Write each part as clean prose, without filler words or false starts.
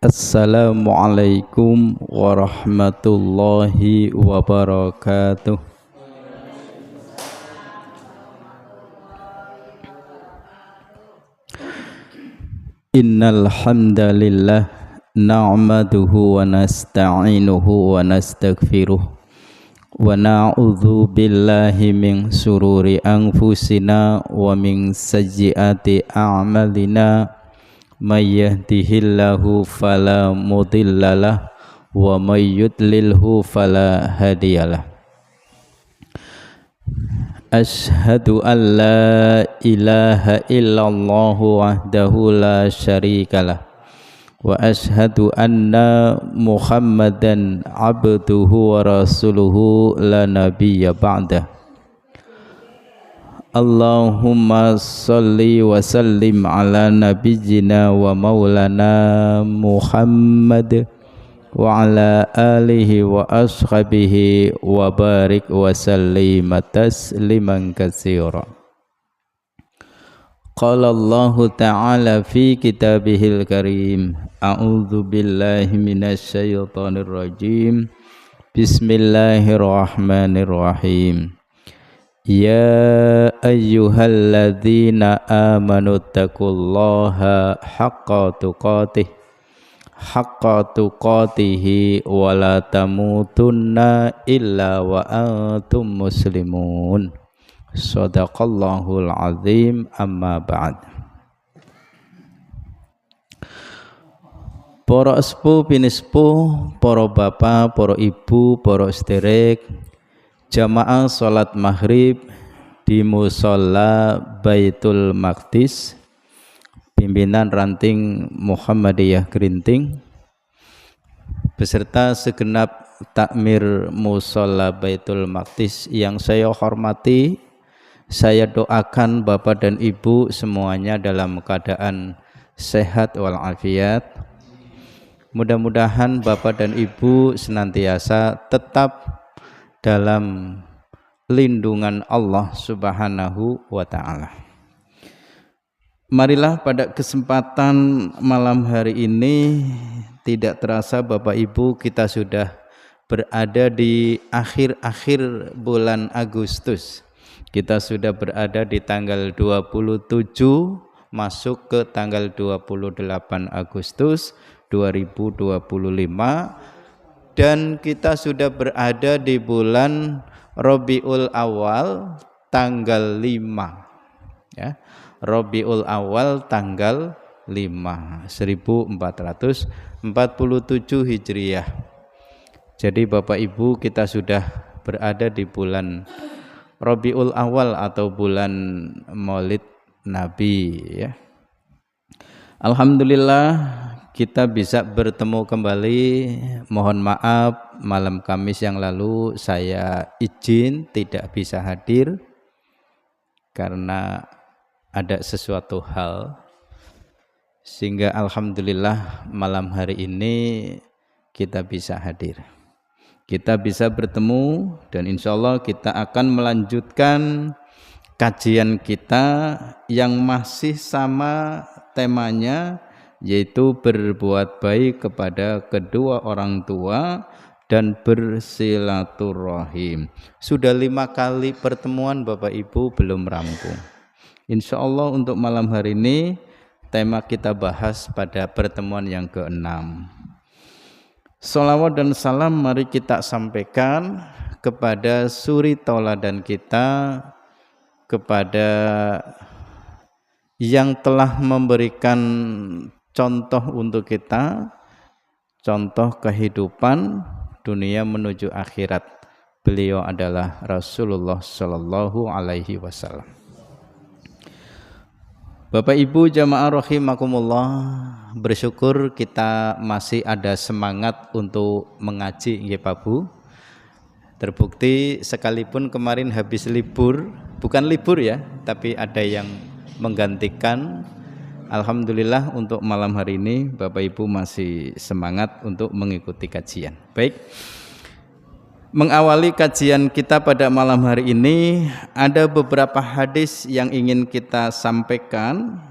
Assalamualaikum warahmatullahi wabarakatuh. Innal hamdalillah na'maduhu wa nasta'inuhu wa nastaghfiruh wa na'udzu billahi min sururi anfusina wa min sayyiati a'malina. May yahdihillahu fala mudhillalah wa may yudlilhu fala hadiyalah. Asyhadu an la ilaha illallah wahdahu la syarikalah wa asyhadu anna Muhammadan abduhu wa rasuluhu la nabiyya ba'dah. Allahumma salli wa sallim ala nabiyyina wa maulana Muhammad wa ala alihi wa ashabihi wa barik wa sallim tasliman katsira. Qala Allahu ta'ala fi kitabihil karim, a'udzu billahi minasy syaithanir rajim. Bismillahirrahmanirrahim. Ya ayyuhalladzina amanu taqullaha haqqa tuqatihi wa la tamutunna illa wa antum muslimun. Shadaqallahul azim. Amma ba'd. Para sepuh pinispuh, para bapak, para ibu, para sederek, jamaah sholat maghrib di Musholla Baitul Maqdis, pimpinan ranting Muhammadiyah Grinting, beserta segenap takmir Musholla Baitul Maqdis yang saya hormati. Saya doakan Bapak dan Ibu semuanya dalam keadaan sehat walafiat. Mudah-mudahan Bapak dan Ibu senantiasa tetap dalam lindungan Allah Subhanahu wa ta'ala. Marilah pada kesempatan malam hari ini, tidak terasa Bapak Ibu kita sudah berada di akhir-akhir bulan Agustus. Kita sudah berada di tanggal 27 masuk ke tanggal 28 Agustus 2025. Dan kita sudah berada di bulan Rabiul Awal tanggal 5 ya. Rabiul Awal tanggal 5 1447 Hijriah. Jadi Bapak Ibu kita sudah berada di bulan Rabiul Awal atau bulan Maulid Nabi ya. Alhamdulillah kita bisa bertemu kembali. Mohon maaf malam Kamis yang lalu saya izin tidak bisa hadir karena ada sesuatu hal, sehingga alhamdulillah malam hari ini kita bisa hadir, kita bisa bertemu, dan insya Allah kita akan melanjutkan kajian kita yang masih sama temanya, yaitu berbuat baik kepada kedua orang tua dan bersilaturahim. Sudah 5 kali pertemuan Bapak Ibu belum rampung. Insya Allah untuk malam hari ini tema kita bahas pada pertemuan yang ke-6. Sholawat dan salam mari kita sampaikan kepada suri tauladan kita, kepada yang telah memberikan contoh untuk kita, contoh kehidupan dunia menuju akhirat. Beliau adalah Rasulullah Shallallahu Alaihi Wasallam. Bapak Ibu jamaah rahimakumullah, bersyukur kita masih ada semangat untuk mengaji nggih Pak Bu. Terbukti sekalipun kemarin habis libur, bukan libur ya, tapi ada yang menggantikan. Alhamdulillah untuk malam hari ini Bapak Ibu masih semangat untuk mengikuti kajian. Baik. Mengawali kajian kita pada malam hari ini, ada beberapa hadis yang ingin kita sampaikan.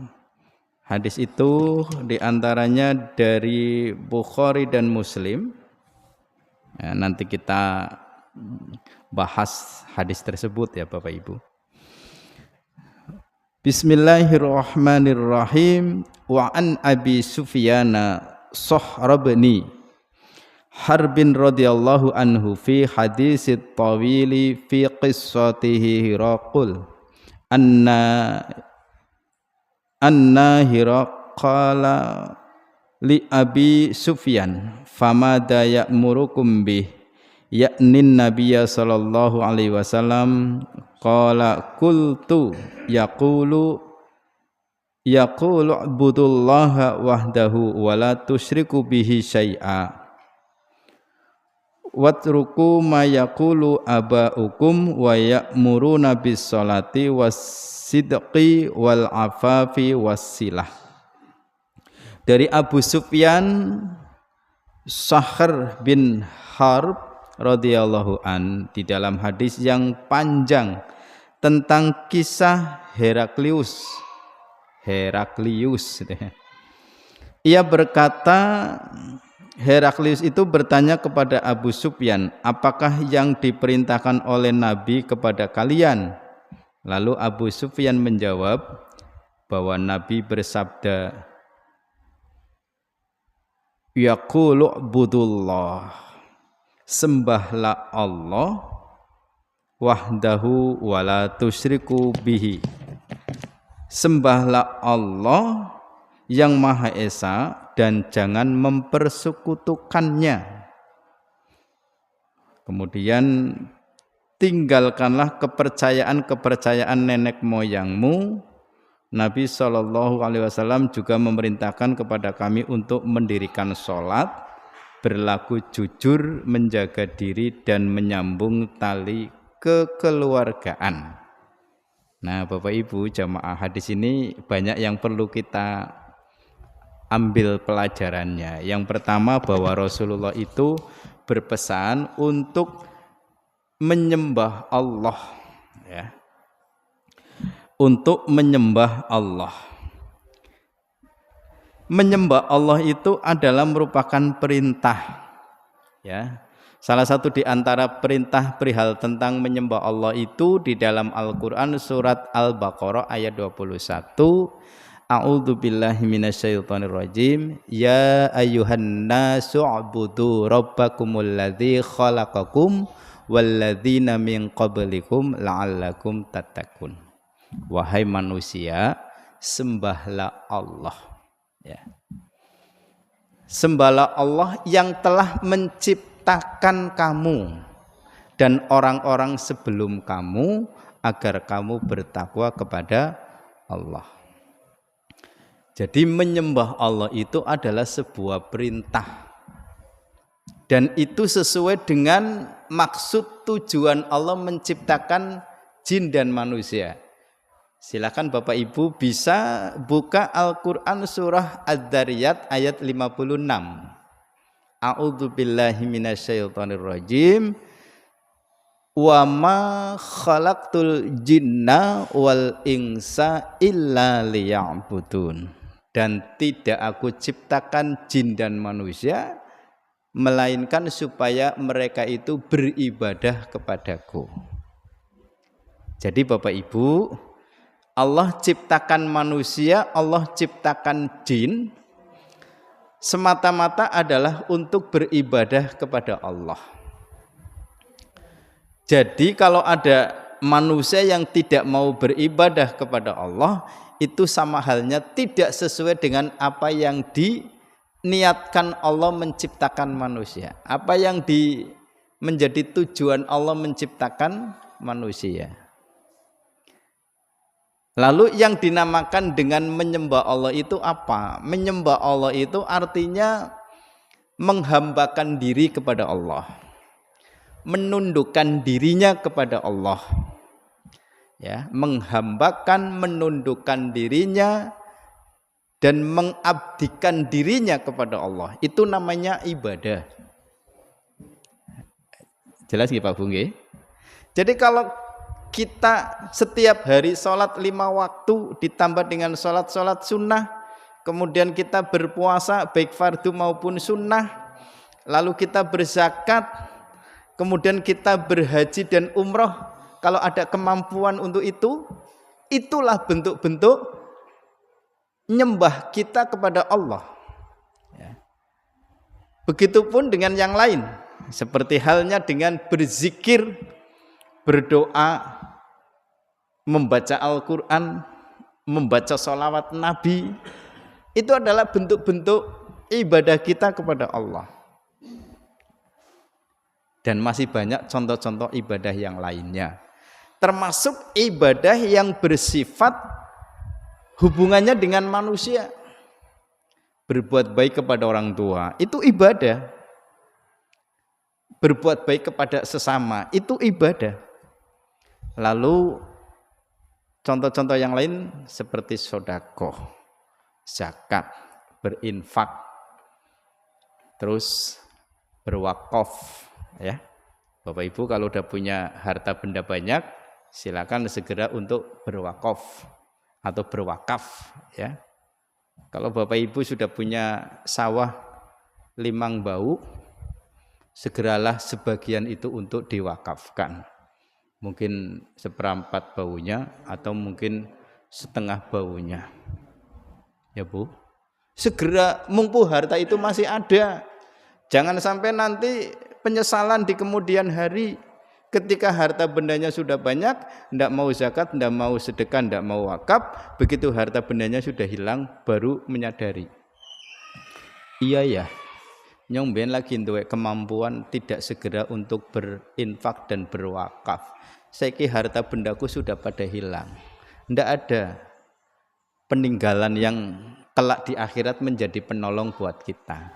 Hadis itu diantaranya dari Bukhari dan Muslim. Ya, nanti kita bahas hadis tersebut ya Bapak Ibu. Bismillahirrahmanirrahim. Wa an Abi Sufyana Sahrabni Harbin radhiyallahu anhu fi hadisit tawili fi qissatihi Hiraqul anna Hiraqala li Abi Sufyan famada ya'murukum bih yaknin nabiyya sallallahu alaihi wasallam qala qultu yaqulu ibudullaha wahdahu wa la tusyriku bihi syai'a watruku ma yaqulu aba'ukum wa ya'muruna bis salati was sidqi wal afafi was silah. Dari Abu Sufyan Sahr bin Harb radhiyallahu an, di dalam hadis yang panjang tentang kisah Heraklius. Ia berkata, Heraklius itu bertanya kepada Abu Sufyan, apakah yang diperintahkan oleh Nabi kepada kalian? Lalu Abu Sufyan menjawab bahwa Nabi bersabda, yaqulu budullah, sembahlah Allah wahdahu wa la tusyriku bihi, sembahlah Allah yang Maha Esa dan jangan mempersekutukannya. Kemudian tinggalkanlah kepercayaan nenek moyangmu. Nabi SAW juga memerintahkan kepada kami untuk mendirikan sholat, berlaku jujur, menjaga diri dan menyambung tali kekeluargaan. Nah Bapak Ibu jamaah, hadis ini banyak yang perlu kita ambil pelajarannya. Yang pertama, bahwa Rasulullah itu berpesan untuk menyembah Allah, ya, untuk menyembah Allah. Menyembah Allah itu adalah merupakan perintah, ya. Salah satu di antara perintah perihal tentang menyembah Allah itu di dalam Al-Quran surat Al-Baqarah ayat 21. A'udzu billahi minasyaitonir rajim. Ya ayyuhan nasu ubudu rabbakumul ladzi khalaqakum walladzina min qablikum la'allakum tattaqun. Wahai manusia, sembahlah Allah, ya. Sembahlah Allah yang telah menciptakan kamu dan orang-orang sebelum kamu agar kamu bertakwa kepada Allah. Jadi menyembah Allah itu adalah sebuah perintah, dan itu sesuai dengan maksud tujuan Allah menciptakan jin dan manusia. Silakan Bapak Ibu bisa buka Al-Quran surah Ad-Dariyat ayat 56. A'udzu billahi minasyaitonir rajim. Wa ma khalaqtul jinna wal insa illa liya'budun. Dan tidak aku ciptakan jin dan manusia melainkan supaya mereka itu beribadah kepadaku. Jadi Bapak Ibu, Allah ciptakan manusia, Allah ciptakan jin semata-mata adalah untuk beribadah kepada Allah. Jadi kalau ada manusia yang tidak mau beribadah kepada Allah, itu sama halnya tidak sesuai dengan apa yang diniatkan Allah menciptakan manusia. Apa yang menjadi tujuan Allah menciptakan manusia. Lalu yang dinamakan dengan menyembah Allah itu apa? Menyembah Allah itu artinya menghambakan diri kepada Allah, menundukkan dirinya kepada Allah, ya, menghambakan, menundukkan dirinya dan mengabdikan dirinya kepada Allah. Itu namanya ibadah. Jelas nggih Pak Bu nggih? Jadi kalau kita setiap hari sholat 5 waktu ditambah dengan sholat sunnah, kemudian kita berpuasa baik fardu maupun sunnah, lalu kita berzakat, kemudian kita berhaji dan umroh kalau ada kemampuan untuk itu, itulah bentuk-bentuk nyembah kita kepada Allah. Begitupun dengan yang lain, seperti halnya dengan berzikir, berdoa, membaca Al-Quran, membaca sholawat Nabi, itu adalah bentuk-bentuk ibadah kita kepada Allah. Dan masih banyak contoh-contoh ibadah yang lainnya, termasuk ibadah yang bersifat hubungannya dengan manusia. Berbuat baik kepada orang tua itu ibadah, berbuat baik kepada sesama itu ibadah. Lalu contoh-contoh yang lain seperti sedekah, zakat, berinfak, terus berwakaf, ya. Bapak Ibu kalau udah punya harta benda banyak, silakan segera untuk berwakaf atau berwakaf, ya. Kalau Bapak Ibu sudah punya sawah 5 bau, segeralah sebagian itu untuk diwakafkan. Mungkin 1/4 baunya atau mungkin setengah baunya. Ya Bu, segera mumpung harta itu masih ada. Jangan sampai nanti penyesalan di kemudian hari ketika harta bendanya sudah banyak, tidak mau zakat, tidak mau sedekah, tidak mau wakaf, begitu harta bendanya sudah hilang baru menyadari. Iya ya, nyomben lagi duwe kemampuan tidak segera untuk berinfak dan berwakaf. Saiki harta bendaku sudah pada hilang. Tidak ada peninggalan yang kelak di akhirat menjadi penolong buat kita.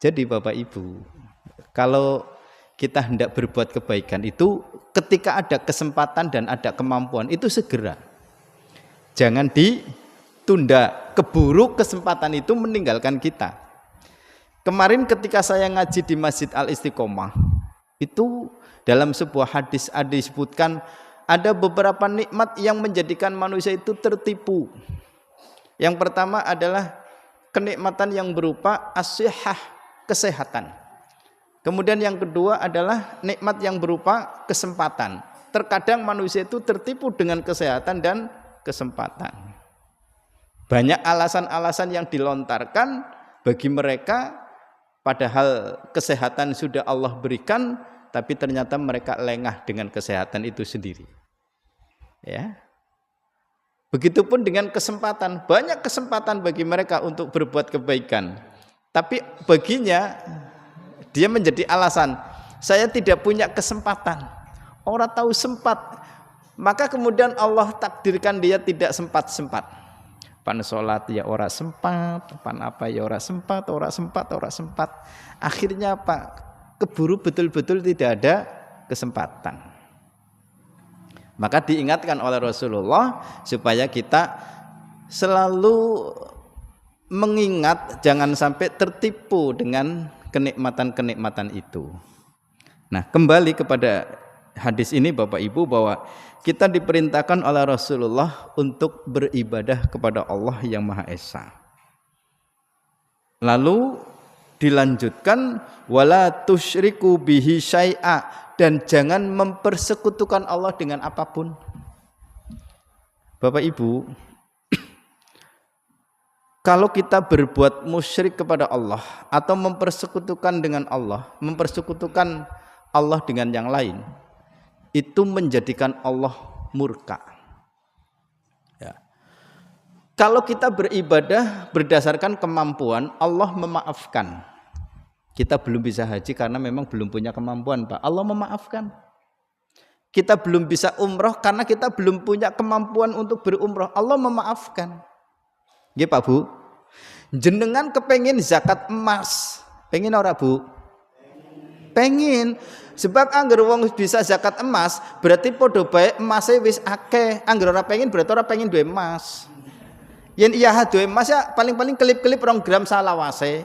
Jadi Bapak Ibu, kalau kita hendak berbuat kebaikan itu ketika ada kesempatan dan ada kemampuan itu segera. Jangan ditunda, keburu kesempatan itu meninggalkan kita. Kemarin ketika saya ngaji di Masjid Al-Istiqomah, itu dalam sebuah hadis ada disebutkan ada beberapa nikmat yang menjadikan manusia itu tertipu. Yang pertama adalah kenikmatan yang berupa as-sihah, kesehatan. Kemudian yang kedua adalah nikmat yang berupa kesempatan. Terkadang manusia itu tertipu dengan kesehatan dan kesempatan. Banyak alasan-alasan yang dilontarkan bagi mereka, padahal kesehatan sudah Allah berikan, tapi ternyata mereka lengah dengan kesehatan itu sendiri. Ya. Begitupun dengan kesempatan, banyak kesempatan bagi mereka untuk berbuat kebaikan, tapi baginya dia menjadi alasan, saya tidak punya kesempatan, orang tahu sempat, maka kemudian Allah takdirkan dia tidak sempat-sempat. Pan sholat ya ora sempat, pan apa ya ora sempat. Akhirnya apa? Keburu betul-betul tidak ada kesempatan. Maka diingatkan oleh Rasulullah supaya kita selalu mengingat jangan sampai tertipu dengan kenikmatan-kenikmatan itu. Nah, kembali kepada hadis ini Bapak Ibu, bahwa kita diperintahkan oleh Rasulullah untuk beribadah kepada Allah yang Maha Esa. Lalu dilanjutkan wala tusyriku bihi syai'a, dan jangan mempersekutukan Allah dengan apapun. Bapak Ibu, kalau kita berbuat musyrik kepada Allah atau mempersekutukan dengan Allah, mempersekutukan Allah dengan yang lain, itu menjadikan Allah murka. Ya. Kalau kita beribadah berdasarkan kemampuan, Allah memaafkan. Kita belum bisa haji karena memang belum punya kemampuan, Pak. Allah memaafkan. Kita belum bisa umroh karena kita belum punya kemampuan untuk berumroh. Allah memaafkan. Nggih Pak Bu, jenengan kepengin zakat emas, pengen ora Bu? Pengen. Sebab angger wong bisa zakat emas, berarti podo bae emase wis akeh. Angger ora pengen berarti ora pengen duwe emas. Yen iya duwe emas ya paling-paling kelip-kelip 2 gram salawase.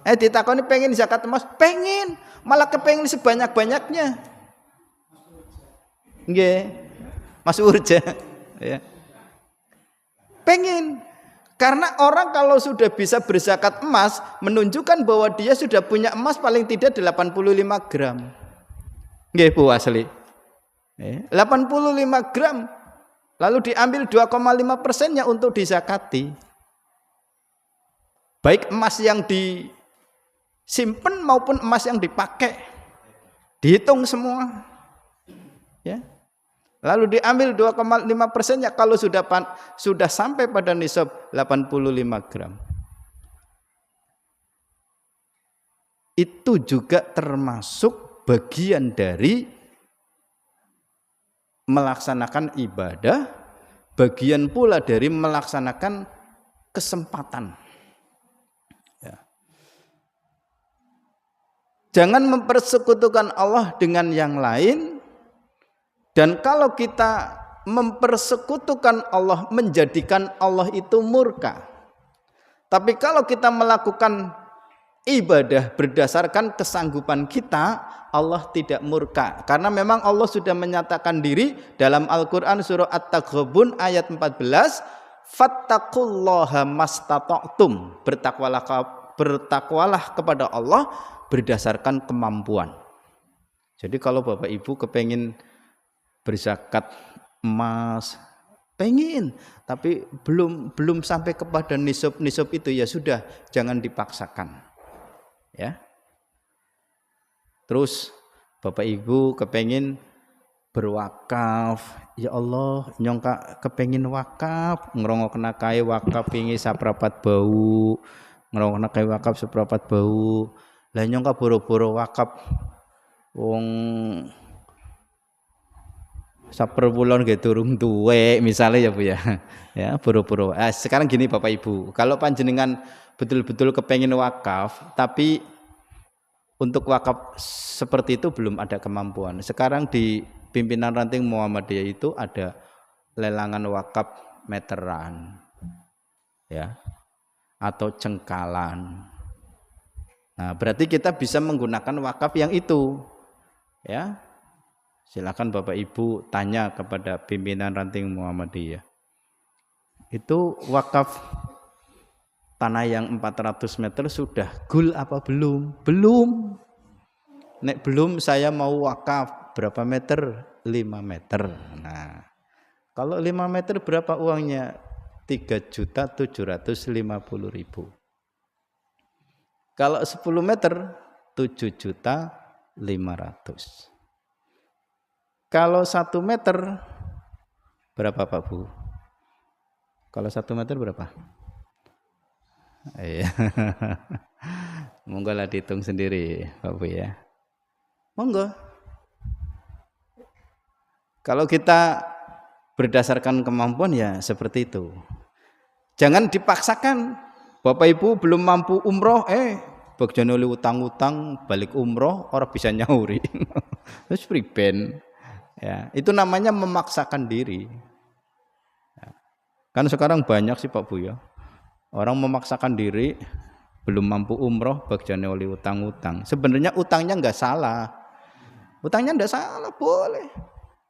Ditakoni pengen zakat emas, pengen, malah kepengen sebanyak-banyaknya. Nggih. Mas Urja ya. Pengen. Karena orang kalau sudah bisa berzakat emas menunjukkan bahwa dia sudah punya emas paling tidak 85 gram. Nggih Bu asli. 85 gram. Lalu diambil 2,5%-nya untuk dizakati. Baik emas yang disimpan maupun emas yang dipakai. Dihitung semua. Ya. Lalu diambil 2,5%-nya kalau sudah sampai pada nisab 85 gram. Itu juga termasuk bagian dari melaksanakan ibadah, bagian pula dari melaksanakan kesempatan. Ya. Jangan mempersekutukan Allah dengan yang lain. Dan kalau kita mempersekutukan Allah, menjadikan Allah itu murka. Tapi kalau kita melakukan ibadah berdasarkan kesanggupan kita, Allah tidak murka. Karena memang Allah sudah menyatakan diri dalam Al-Quran surah At-Taghabun ayat 14, fattaqullaha mastata'tum, bertakwalah kepada Allah berdasarkan kemampuan. Jadi kalau Bapak Ibu kepengin berzakat emas, pengen, tapi belum sampai kepada nisab itu, ya sudah, jangan dipaksakan. Ya. Terus Bapak Ibu kepengin berwakaf, ya Allah, nyongka kepengin wakaf, ngrongokna kae wakaf pingi saprapat bau, ngrongokna kae wakaf saprapat bau. Lah nyongka boro-boro wakaf wong saperwulan nggih durung tuwek misalnya ya Bu ya. Ya, boro-boro. Sekarang gini Bapak Ibu, kalau panjenengan betul-betul kepengin wakaf tapi untuk wakaf seperti itu belum ada kemampuan. Sekarang di pimpinan ranting Muhammadiyah itu ada lelangan wakaf meteran. Ya. Atau cengkalan. Nah, berarti kita bisa menggunakan wakaf yang itu. Ya. Silakan Bapak Ibu tanya kepada pimpinan ranting Muhammadiyah. Itu wakaf tanah yang 400 meter sudah gul apa belum? Belum. Nek belum saya mau wakaf berapa meter? 5 meter. Nah, kalau 5 meter berapa uangnya? 3.750.000. Kalau 10 meter 7.500.000. Kalau 1 meter berapa Pak Bu? Kalau 1 meter berapa? Iya. Monggo lah dihitung sendiri Pak Bu ya. Monggo. Kalau kita berdasarkan kemampuan ya seperti itu. Jangan dipaksakan. Bapak Ibu belum mampu umroh, bagian oleh utang-utang balik umroh orang bisa nyauri. Terus priben. Ya, itu namanya memaksakan diri. Ya. Kan sekarang banyak sih Pak Bu ya. Orang memaksakan diri belum mampu umroh bagiannya oleh utang-utang. Sebenarnya utangnya enggak salah. Utangnya enggak salah, boleh.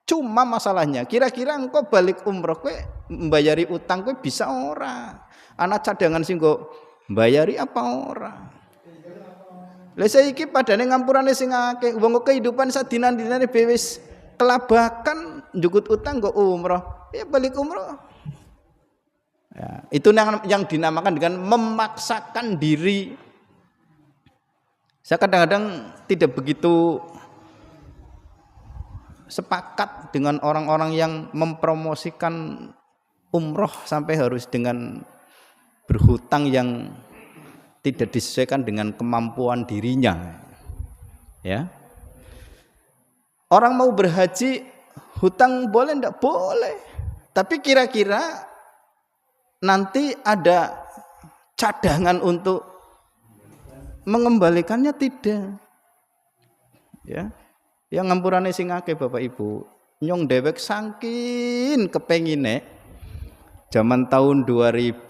Cuma masalahnya kira-kira engkau balik umroh kowe membayari utang kowe bisa ora? Anak cadangan sing kok mbayari apa ora? Lah saiki padane ngampurane sing akeh, wong kehidupan sadinan-dinane wis kelabakan njukut utang kok umroh. Ya balik umroh. Ya, itu yang dinamakan dengan memaksakan diri. Saya kadang-kadang tidak begitu sepakat dengan orang-orang yang mempromosikan umroh sampai harus dengan berhutang yang tidak disesuaikan dengan kemampuan dirinya. Ya. Orang mau berhaji hutang boleh enggak? Boleh. Tapi kira-kira nanti ada cadangan untuk mengembalikannya tidak. Ya. Yang ngampurane sing akeh Bapak Ibu, nyong dewek saking kepengine zaman tahun 2000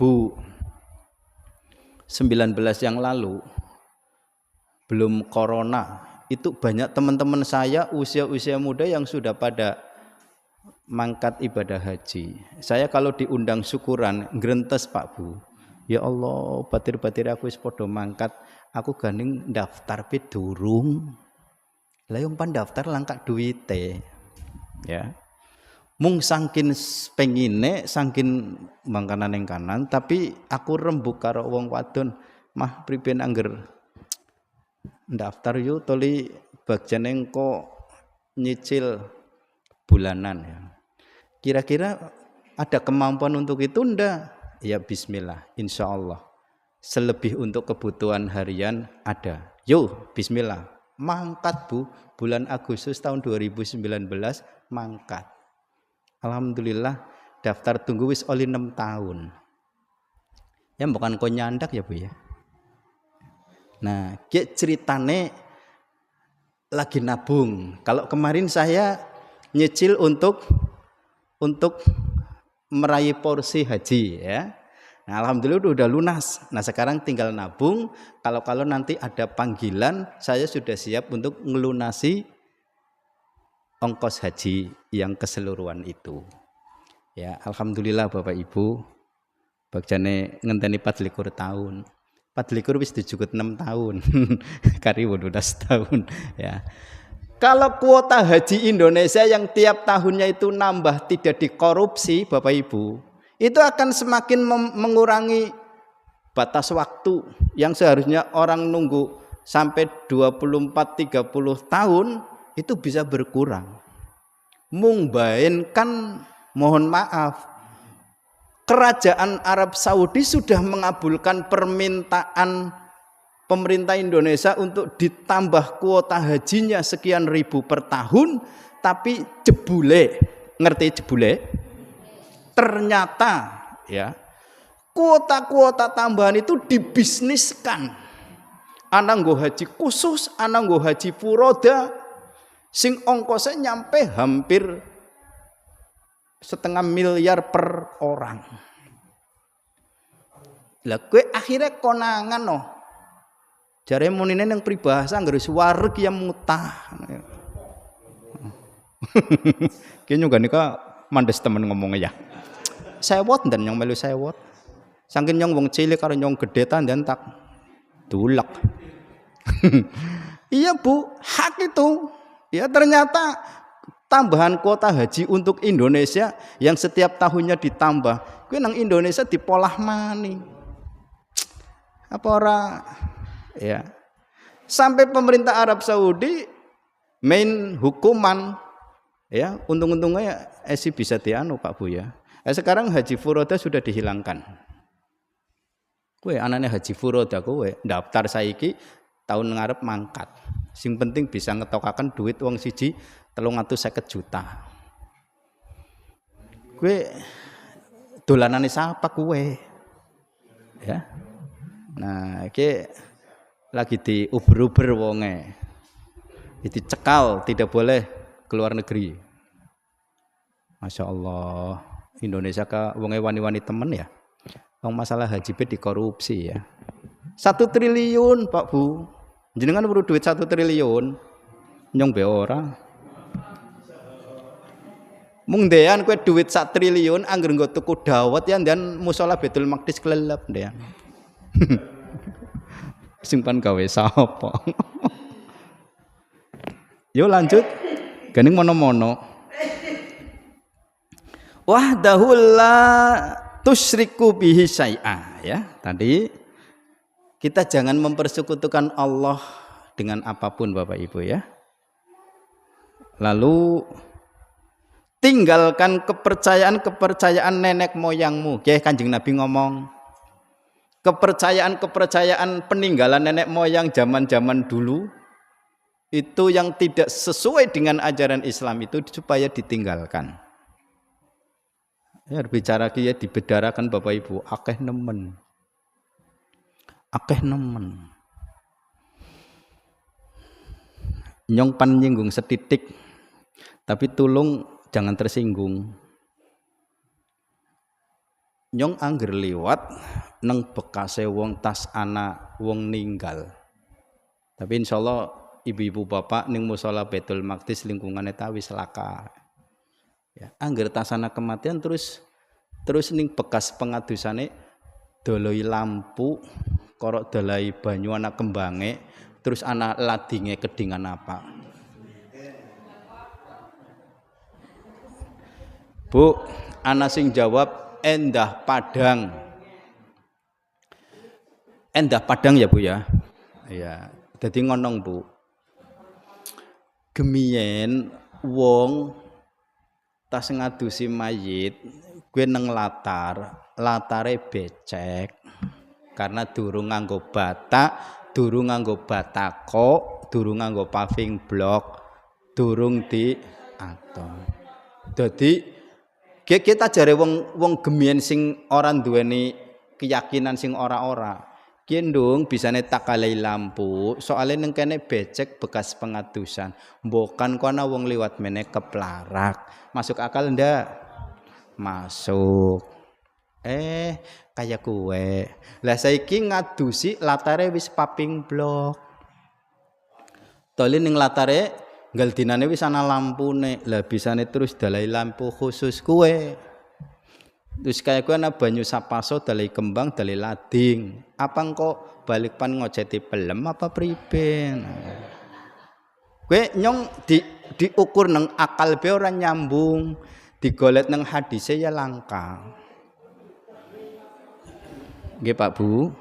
19 yang lalu, belum corona, itu banyak teman-teman saya usia-usia muda yang sudah pada mangkat ibadah haji. Saya kalau diundang syukuran grentes Pak Bu, ya Allah batir-batir aku wis padha mangkat, aku gandeng daftar pe durung. Lah yang pandaftar langkah duwite. Ya. Mung sangkin pengine, sangkin mangkanan yang kanan, tapi aku rembuk karo wong wadon, mah priben angger daftar yuk toli bagian engko nyicil bulanan ya. Kira-kira ada kemampuan untuk itu ndak? Ya bismillah, insya Allah. Selebih untuk kebutuhan harian ada. Yuk bismillah, mangkat Bu, bulan Agustus tahun 2019 mangkat. Alhamdulillah daftar tunggu wis oli 6 tahun. Ya bukan kau nyandak ya Bu ya. Nah, ceritane lagi nabung. Kalau kemarin saya nyicil untuk meraih porsi haji ya. Nah, alhamdulillah udah lunas. Nah, sekarang tinggal nabung. Kalau nanti ada panggilan, saya sudah siap untuk ngelunasi ongkos haji yang keseluruhan itu. Ya, alhamdulillah Bapak Ibu. Bagjane ngenteni 24 tahun. 24 wis dicukup 6 tahun. Kari 12 tahun ya. Kalau kuota haji Indonesia yang tiap tahunnya itu nambah tidak dikorupsi Bapak Ibu, itu akan semakin mengurangi batas waktu yang seharusnya orang nunggu sampai 24-30 tahun itu bisa berkurang. Mungbain kan mohon maaf, Kerajaan Arab Saudi sudah mengabulkan permintaan pemerintah Indonesia untuk ditambah kuota hajinya sekian ribu per tahun, tapi jebule, ngerti jebule? Ternyata ya kuota-kuota tambahan itu dibisniskan. Ana nggo haji khusus, ana nggo haji furoda, sing ongkosnya nyampe hampir 1,5 miliar per orang. Lah kowe akhirnya konangan no. Jare munine yang peribahasa anggere suwareg ya mutah. Ki nyunggane ka mandes temen ngomongnya ya. Sewot dan yang melu sewot. Saking nyong wong cilik karo nyong gede dan tak dulek. Iya Bu, hak itu. Ya ternyata tambahan kuota haji untuk Indonesia yang setiap tahunnya ditambah. Kuwi nang Indonesia dipolah mani. Apa ora? Ya. Sampai pemerintah Arab Saudi main hukuman ya, untung-untungnya bisa dianu Pak Bu ya. Sekarang haji furoda sudah dihilangkan. Kowe anane haji furoda kowe daftar saiki tahun ngarep mangkat. Sing penting bisa ngetokaken duit wong siji 350 juta. Kowe dolanane sapa kowe? Ya. Nah, iki lagi diuber-uber wonge. Dicekal, tidak boleh keluar negeri. Masya Allah, Indonesia ka wonge wani-wani temen ya. Wong masalah haji dikorupsi ya. 1 triliun Pak Bu. Jenengan perlu duit 1 triliun. Nyong be ora. Mung ndean kowe duit 1 triliun angger nggo tuku dawet ya dan musala Baitul Maqdis kelelep ndean. Simpan gawe sapa? Yo lanjut. Gening mono-mono. Wahdahul la tusyriku bihi syai'a ya. Tadi kita jangan mempersekutukan Allah dengan apapun Bapak Ibu ya. Lalu tinggalkan kepercayaan nenek moyangmu. Kayak Kanjeng Nabi ngomong, kepercayaan peninggalan nenek moyang zaman-zaman dulu itu yang tidak sesuai dengan ajaran Islam itu supaya ditinggalkan. Ya bicara kia dibedarakan Bapak Ibu, akeh nemen. Nyong pan nyinggung setitik, tapi tulung jangan tersinggung. nyong angger liwat neng bekase wong tas anak wong ninggal. Tapi insyaallah ibu-ibu bapak ning musala Baitul Maqdis lingkungannya tawi selaka. Ya, angger tas anak kematian terus ning bekas pengadusane doloi lampu, korok dolai banyu anak kembange, terus anak ladinge kedingan apa. Bu, ana sing jawab endah Padang. Endah Padang ya Bu ya. Iya, dadi ngonong Bu. Gemien wong tas ngadusi mayit gue neng latare becek karena durung nganggo bata, durung nganggo batako, durung nganggo paving block, durung di atom. Dadi kita jare wong gemien sing ora duweni keyakinan sing ora-ora. Ki ndung bisane takalai lampu, soalnya neng kene becek bekas pengadusan. Mbokan kono wong liwat meneh keplarak. Masuk akal ndak? Masuk. Kayak kue. Lah saiki ngadusi latare wis paving block. Toli ning latare nggal dinane wis ana lampune. Lah bisane terus dalai lampu khusus kue. Terus kayak gue ana banyu sapaso dalai kembang dalai lading. Apa engko balik pan ngojeti pelem apa priben? Gue nyong diukur neng akal be ora nyambung, digolet neng hadise ya langka. Nggih Pak Bu.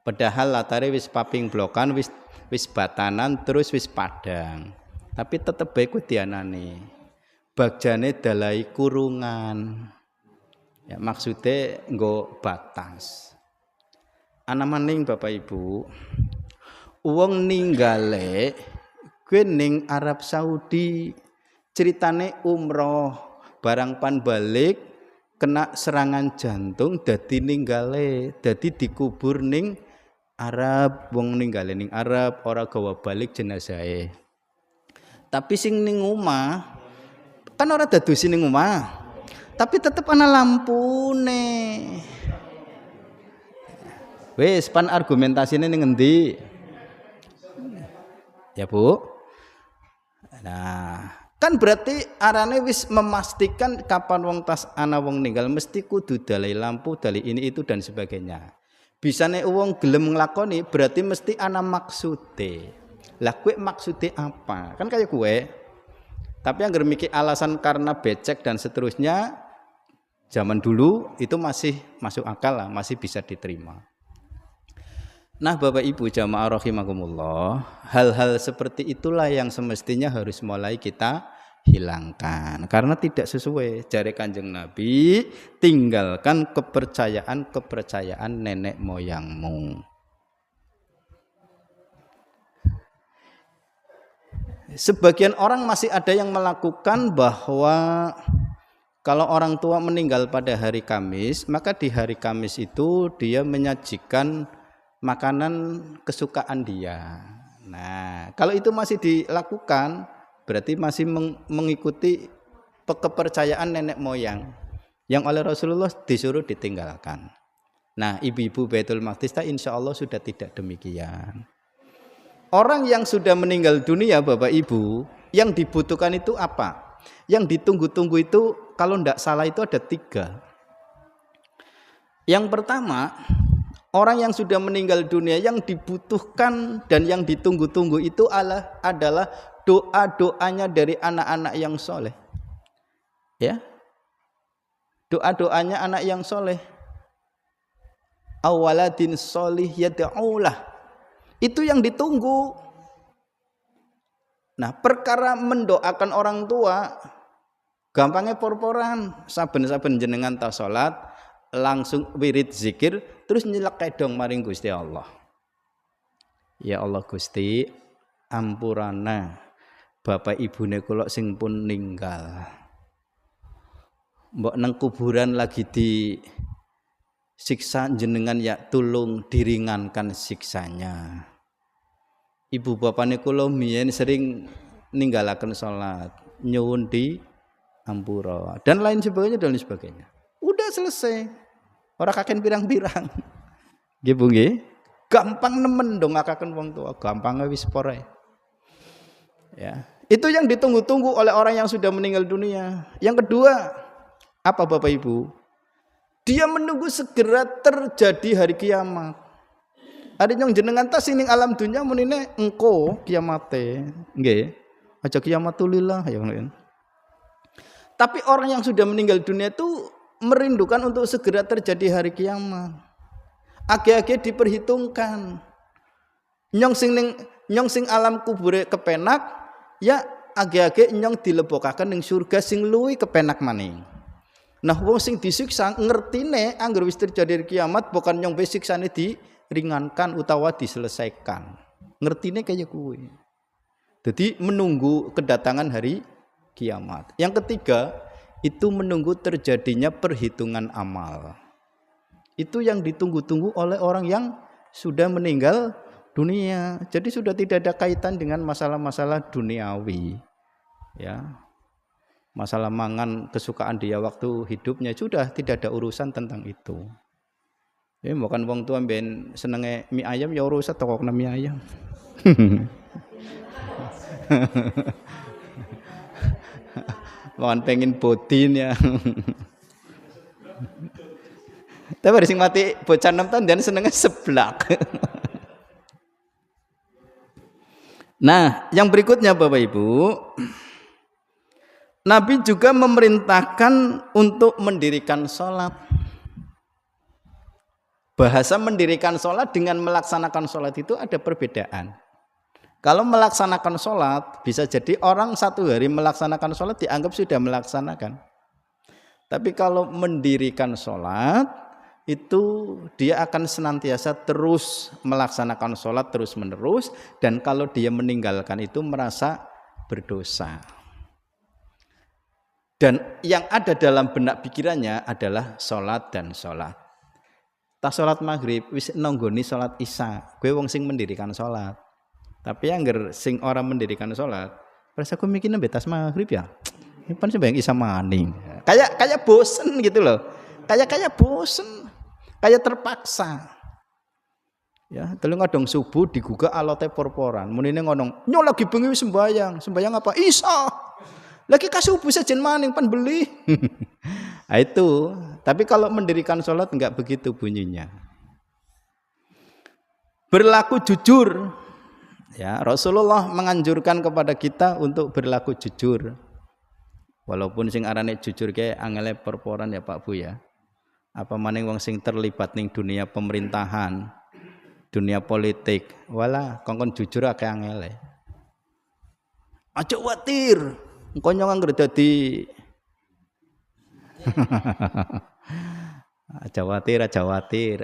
Padahal latare wis paving blokan, wis batanan, terus wis padang. Tapi tetep bae kudianane. Bagjane dalai kurungan. Ya maksudnya nggo batas. Ana maning Bapak Ibu, wong ninggale kuwi ning Arab Saudi, ceritane umroh, barang pan balik kena serangan jantung dadi ninggale, dadi dikubur ning Arab, wong ninggale ning Arab ora gawa balik jenazahe. Tapi sing ning omah kan ora dadosi ning omah. Tapi tetep ana lampune. Wis pan argumentasine ning endi? Ya Bu. Nah, kan berarti arane wis memastikan kapan wong tas ana wong ninggal mesti kudu dalai lampu, dalai ini itu dan sebagainya. Bisane wong gelem nglakoni berarti mesti ana maksude. Lah kowe maksude apa? Kan kayak kowe. Tapi yang mikir alasan karena becek dan seterusnya zaman dulu itu masih masuk akal lah, masih bisa diterima. Nah Bapak Ibu jamaah rahimakumullah, hal-hal seperti itulah yang semestinya harus mulai kita hilangkan. Karena tidak sesuai jare Kanjeng Nabi, tinggalkan kepercayaan nenek moyangmu. Sebagian orang masih ada yang melakukan bahwa kalau orang tua meninggal pada hari Kamis, maka di hari Kamis itu dia menyajikan makanan kesukaan dia. Nah, kalau itu masih dilakukan, berarti masih mengikuti kepercayaan nenek moyang yang oleh Rasulullah disuruh ditinggalkan. Nah, ibu-ibu Baitul Maqdis insya Allah sudah tidak demikian. Orang yang sudah meninggal dunia, Bapak Ibu, yang dibutuhkan itu apa? Yang ditunggu-tunggu itu kalau tidak salah itu ada 3. Yang pertama, orang yang sudah meninggal dunia yang dibutuhkan dan yang ditunggu-tunggu itu adalah doa-doanya dari anak-anak yang soleh. Ya, doa-doanya anak yang soleh. Awaladin solih yad'ulah. Itu yang ditunggu. Nah, perkara mendoakan orang tua gampangnya por-poran. Saben-saben jenengan ta salat langsung wirid zikir terus nyelek kedong maring Gusti Allah. Ya Allah Gusti, ampurana bapak ibune kula sing pun ninggal. Mbok nang kuburan lagi di siksa jenengan ya tulung diringankan siksanya. Ibu bapane kula mbiyen sering ninggalaken salat, nyuwun di ampura dan lain sebagainya. Udah Sudah selesai. Ora kaken pirang-pirang. Nggih Bu nggih. Gampang nemen dong ngakaken wong tua, gampang wis pore. Ya. Itu yang ditunggu-tunggu oleh orang yang sudah meninggal dunia. Yang kedua, apa Bapak Ibu? Dia menunggu segera terjadi hari kiamat. Ada yang jenengan tas ning alam dunia munine engko kiamate. Nggih. Aja kiamatulillah ya. Tapi orang yang sudah meninggal dunia itu merindukan untuk segera terjadi hari kiamat. Age-age diperhitungkan. Nyong sing alam kubure kepenak, ya age-age nyong dilebokaken ning surga sing luwih kepenak maning. Nah, wong sing disiksa ngertine angger wis terjadi kiamat bukan nyong wis siksane diringankan utawa diselesaikan. Ngertine kaya kuwi. Jadi menunggu kedatangan hari kiamat. Yang ketiga, itu menunggu terjadinya perhitungan amal. Itu yang ditunggu-tunggu oleh orang yang sudah meninggal dunia. Jadi sudah tidak ada kaitan dengan masalah-masalah duniawi. Ya. Masalah mangan kesukaan dia waktu hidupnya sudah tidak ada urusan tentang itu. Ya bukan wong tua ben senenge mie ayam ya urusan tokokna mie ayam. Mohon pengen bodin ya. Tapi sing mati bocah 6 tahun dan senengnya seblak. Nah, yang berikutnya Bapak Ibu, Nabi juga memerintahkan untuk mendirikan sholat. Bahasa mendirikan sholat dengan melaksanakan sholat itu ada perbedaan. Kalau melaksanakan sholat, bisa jadi orang satu hari melaksanakan sholat dianggap sudah melaksanakan. Tapi kalau mendirikan sholat, itu dia akan senantiasa terus melaksanakan sholat terus menerus. Dan kalau dia meninggalkan itu merasa berdosa. Dan yang ada dalam benak pikirannya adalah sholat dan sholat. Tas sholat maghrib, wis nonggoni sholat isya. Gue wong sing mendirikan sholat. Tapi angger sing orang mendirikan sholat, rasa aku mikirnya betas maghrib ya. Ini pan sembahyang isya maning. Kayak bosen gitu loh. Kayak bosen. Kayak terpaksa. Ya, telu ngadong subuh digugah alote porporan. Munine ngonong, "Nyo lagi bengi sembahyang. Sembahyang apa? Isya." Lagi kasih subuh sejen maning pan beli. Nah, itu. Tapi kalau mendirikan sholat enggak begitu bunyinya. Berlaku jujur. Ya, Rasulullah menganjurkan kepada kita untuk berlaku jujur. Walaupun sing arane jujur kayak angele perporan ya Pak Bu ya. Apa maning wong sing terlibat ning dunia pemerintahan, dunia politik, wala kongkon jujur akeh angele. Aja kuwatir, engko nyong anggere dadi aja khawatir.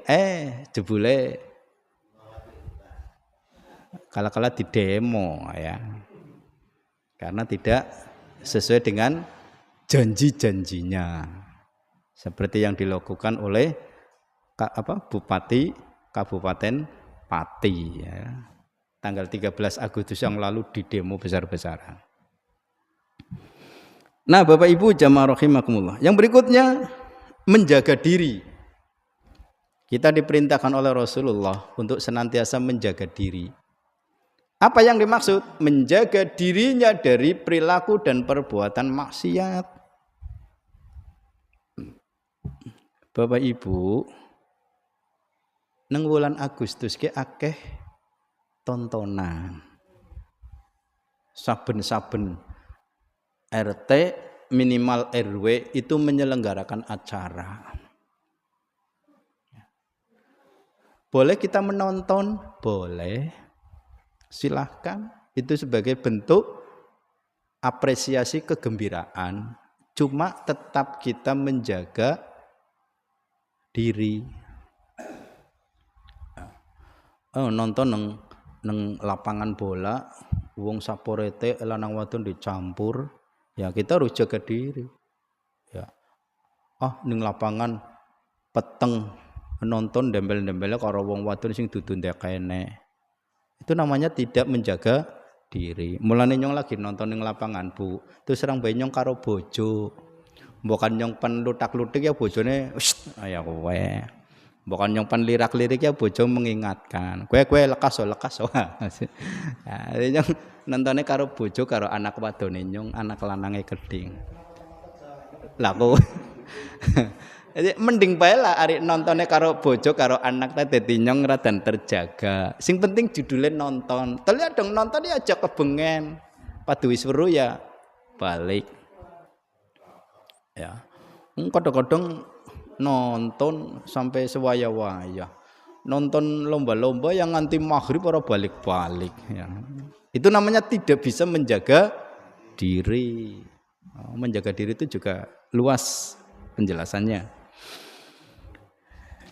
Jebule kala-kala di demo ya. Karena tidak sesuai dengan janji-janjinya. Seperti yang dilakukan oleh Bupati Kabupaten Pati ya. Tanggal 13 Agustus yang lalu di demo besar-besaran. Nah, Bapak Ibu jamaah rahimakumullah. Yang berikutnya menjaga diri. Kita diperintahkan oleh Rasulullah untuk senantiasa menjaga diri. Apa yang dimaksud? Menjaga dirinya dari perilaku dan perbuatan maksiat. Bapak Ibu, nang wulan Agustus ke akeh tontonan. Saben-saben RT minimal RW itu menyelenggarakan acara. Boleh kita menonton? Boleh. Silahkan, itu sebagai bentuk apresiasi kegembiraan. Cuma tetap kita menjaga diri. Nonton neng lapangan bola, wong saporete lanang wadon dicampur, ya kita harus jaga diri. Ya, neng lapangan peteng nonton dembel-dembelnya karo wong wadon sing dudu ndekene. Itu namanya tidak menjaga diri. Mulane nyong lagi nonton ning lapangan Bu, terus serang bae nyong karo bojo. Bukan nyong pen lutak-lutik ya bojone ya kowe. Bukan nyong pen lirak-lirik ya bojo mengingatkan. Kowe lekas lekas. Ya, nyong nontone karo bojo karo anak wadone nyong, anak lanange keding. Lah kowe. Jadi mending bae lah arek nontone karo bojo karo anak ta dadi nyong radan terjaga. Sing penting judulnya nonton. Terlihat dong nonton ya aja kebengen. Padu wis weru ya balik. Ya. Kadang-kadang nonton sampai sewaya-waya. Nonton lomba-lomba yang nganti maghrib ora balik-balik ya. Itu namanya tidak bisa menjaga diri. Menjaga diri itu juga luas penjelasannya.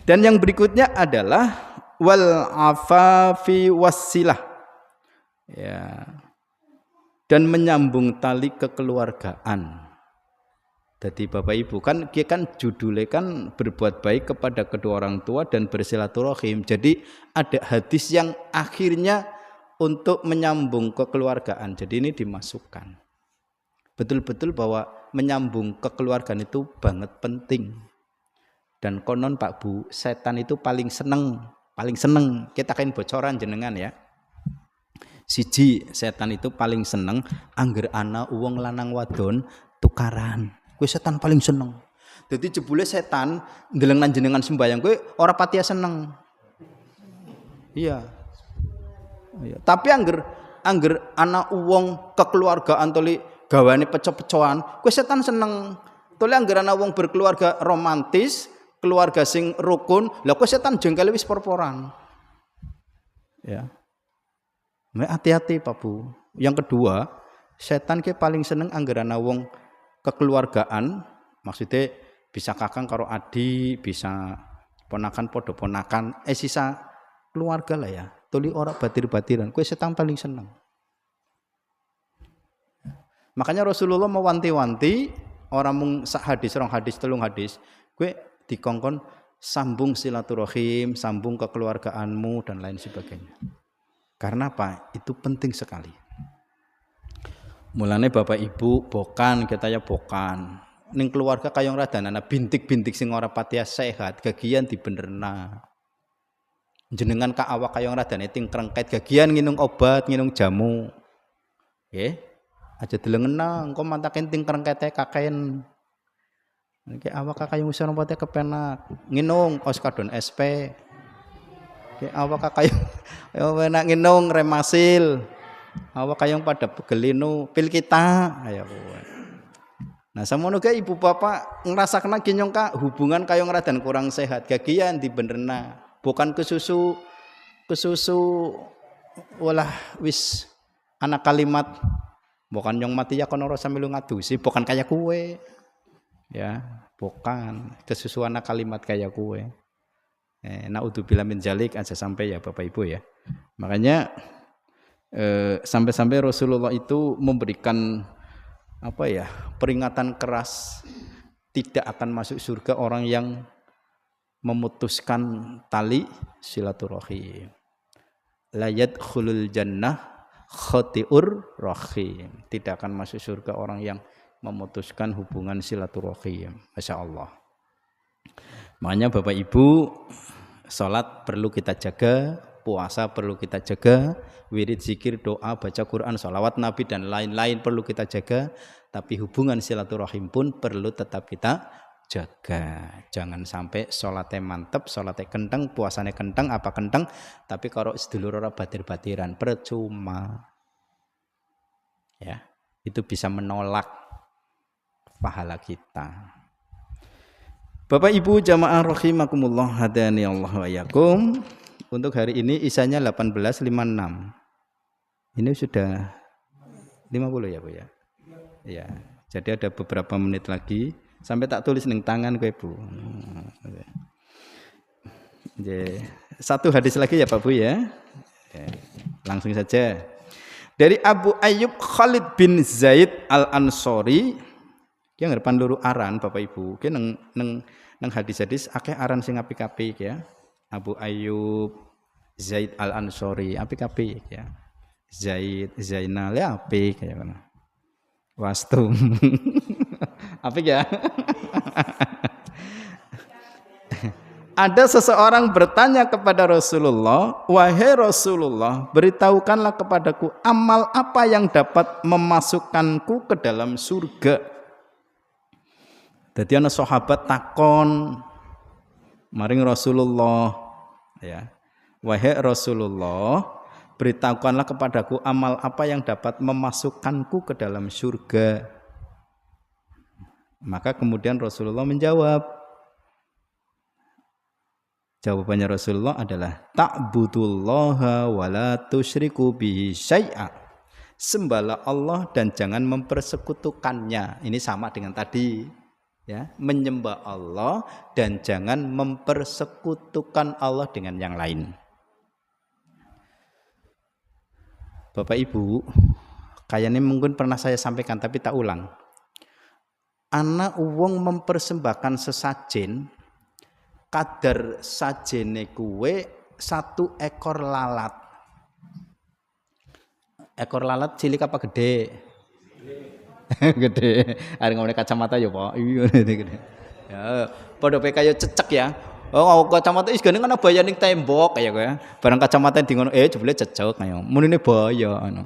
Dan yang berikutnya adalah wal afafi wasilah. Ya. Dan menyambung tali kekeluargaan. Jadi Bapak Ibu kan judulnya kan berbuat baik kepada kedua orang tua dan bersilaturahim. Jadi ada hadis yang akhirnya untuk menyambung kekeluargaan. Jadi ini dimasukkan. Betul-betul bahwa menyambung kekeluargaan itu banget penting. Dan konon Pak Bu, setan itu paling seneng. Kita kain bocoran jenengan ya. Siji, setan itu paling seneng angger ana wong lanang wadon tukaran. Kowe setan paling seneng. Jadi jebule setan ndeleng jenengan sembayang kowe ora pati seneng. Iya. Tapi angger ana wong kekeluargaan toli gawane peco-pecoan, kowe setan seneng. Toli angger ana wong berkeluarga romantis, keluarga sing rukun, lah kowe setan jengkel wis porporan. Ya. Hati-hati Pak Bu. Yang kedua, setan ke paling seneng angger ana wong kekeluargaan, maksudnya bisa kakang karo adi, bisa ponakan podo ponakan, sisa keluarga lah ya. Tuli ora batir-batiran, kue setan paling seneng. Makanya Rasulullah mewanti-wanti orang mung sak hadis, rong hadis, telung hadis, kue dikongkon sambung silaturahim, sambung kekeluargaanmu dan lain sebagainya. Karena apa? Itu penting sekali. Mulane Bapak Ibu bokan kita ya bokan. Ning keluarga kayong radanana bintik-bintik sing ora patiya sehat, gagian dibenerna. Jenengan ka awak kayong radane ting krengket, gagian nginung obat, nginung jamu. Nggih. Aja dilengena engko mantaken ting krengkete kaken. Iki awak kayong wis ora patiya kepenak, nginung oskadon SP. Ki awak kayong yo enak nginung remasil. Awak kayong pada pegelinu pil kita ayo kowe. Nah samono ge ibu bapak ngrasakna kinyong ka hubungan kayong radan kurang sehat gagian dibenerna bukan ke susu walah wis anak kalimat bukan yang mati ya kono sambil ngadusi bukan kayak kue ya bukan kesusu anak kalimat kayak kue naudzubillah min zalik aja sampai ya Bapak Ibu ya. Makanya sampai-sampai Rasulullah itu memberikan apa ya peringatan keras tidak akan masuk surga orang yang memutuskan tali silaturahim. La yadkhulul jannah khati'ur rahim. Tidak akan masuk surga orang yang memutuskan hubungan silaturahim. Masya Allah. Makanya Bapak Ibu, salat perlu kita jaga, puasa perlu kita jaga, wirid zikir, doa, baca Quran, sholawat Nabi dan lain-lain perlu kita jaga, tapi hubungan silaturahim pun perlu tetap kita jaga. Jangan sampai sholatnya mantep, sholatnya kenteng, puasanya kenteng, apa kenteng, tapi kalau sedulur ora batir-batiran percuma. Ya, itu bisa menolak pahala kita. Bapak Ibu jamaah rahimakumullah hadani Allah wa yakum. Untuk hari ini isanya 18.56. Ini sudah 50 ya Bu ya. Ya. Jadi ada beberapa menit lagi sampai tak tulis ning tangan kowe Bu. Satu hadis lagi ya Pak Bu ya. Langsung saja. Dari Abu Ayyub Khalid bin Zaid Al-Ansori yang ngerepan luru aran Bapak Ibu. Ki nang hadis-hadis akeh aran sing apik-apik ya. Abu Ayyub Zaid Al-Ansori apik-apik ya. Zaid Zainal ya apik ya kan. Wastum. Apik ya. Ada seseorang bertanya kepada Rasulullah, "Wahai Rasulullah, beritahukanlah kepadaku amal apa yang dapat memasukkanku ke dalam surga." Jadi ana sahabat takon maring Rasulullah, ya. "Wahai Rasulullah, beritahukanlah kepadaku amal apa yang dapat memasukkanku ke dalam surga." Maka kemudian Rasulullah menjawab, jawabannya Rasulullah adalah ta'budullaha wa la tusyriku bihi syai'a. Sembahlah Allah dan jangan mempersekutukannya. Ini sama dengan tadi, ya, menyembah Allah dan jangan mempersekutukan Allah dengan yang lain. Bapak Ibu, kayaknya mungkin pernah saya sampaikan tapi tak ulang. Ana wong mempersembahkan sesajen kadar sajene kuwe 1 ekor lalat. Ekor lalat cilik apa gede? Gede. Are ngomongin kacamata ya, Pak. Iya gede. Ya, padha kaya cecek ya. Oh, kacamata is gane ana baya ning tembok kaya kowe. Barang kacamata di ngono jebule cecek kaya. Munine baya anu.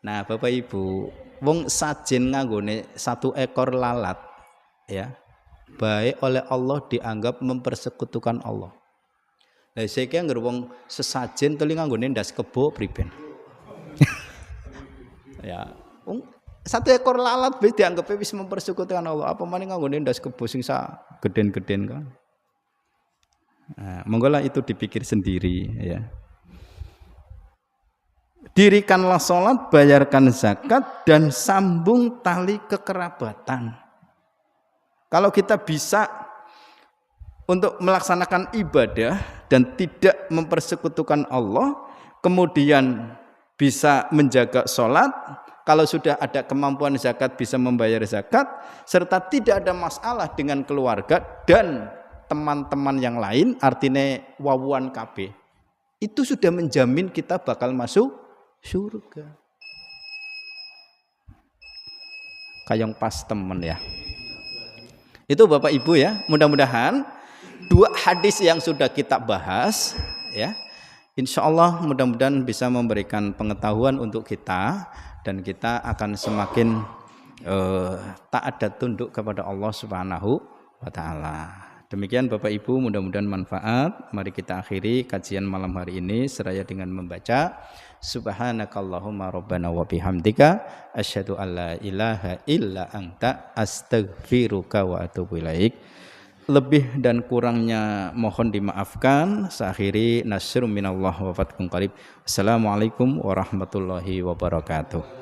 Nah, Bapak Ibu, wong sajen nganggone 1 ekor lalat ya. Baik oleh Allah dianggap mempersekutukan Allah. Lah saiki anggere wong sesajen teli nganggone ndas kebo priben. Ya, wong 1 ekor lalat wis dianggap wis mempersekutukan Allah. Apa maning nganggone ndas kebo sing sak geden-geden kan. Nah, monggolah itu dipikir sendiri ya. Dirikanlah sholat, bayarkan zakat dan sambung tali kekerabatan. Kalau kita bisa untuk melaksanakan ibadah dan tidak mempersekutukan Allah, kemudian bisa menjaga sholat, kalau sudah ada kemampuan zakat bisa membayar zakat, serta tidak ada masalah dengan keluarga dan teman-teman yang lain, artinya wawuan KB, itu sudah menjamin kita bakal masuk surga. Kayong pas temen ya. Itu Bapak Ibu ya, mudah-mudahan 2 hadis yang sudah kita bahas ya, insya Allah mudah-mudahan bisa memberikan pengetahuan untuk kita dan kita akan semakin taat dan tunduk kepada Allah Subhanahu wa Ta'ala. Demikian Bapak Ibu, mudah-mudahan manfaat. Mari kita akhiri kajian malam hari ini seraya dengan membaca Subhanakallahumma rabbana wa bihamdika asyhadu an la ilaha illa anta astaghfiruka wa atubu ilaik. Lebih dan kurangnya mohon dimaafkan. Seakhiri nasrum minallah wa fatkum qarib. Assalamualaikum warahmatullahi wabarakatuh.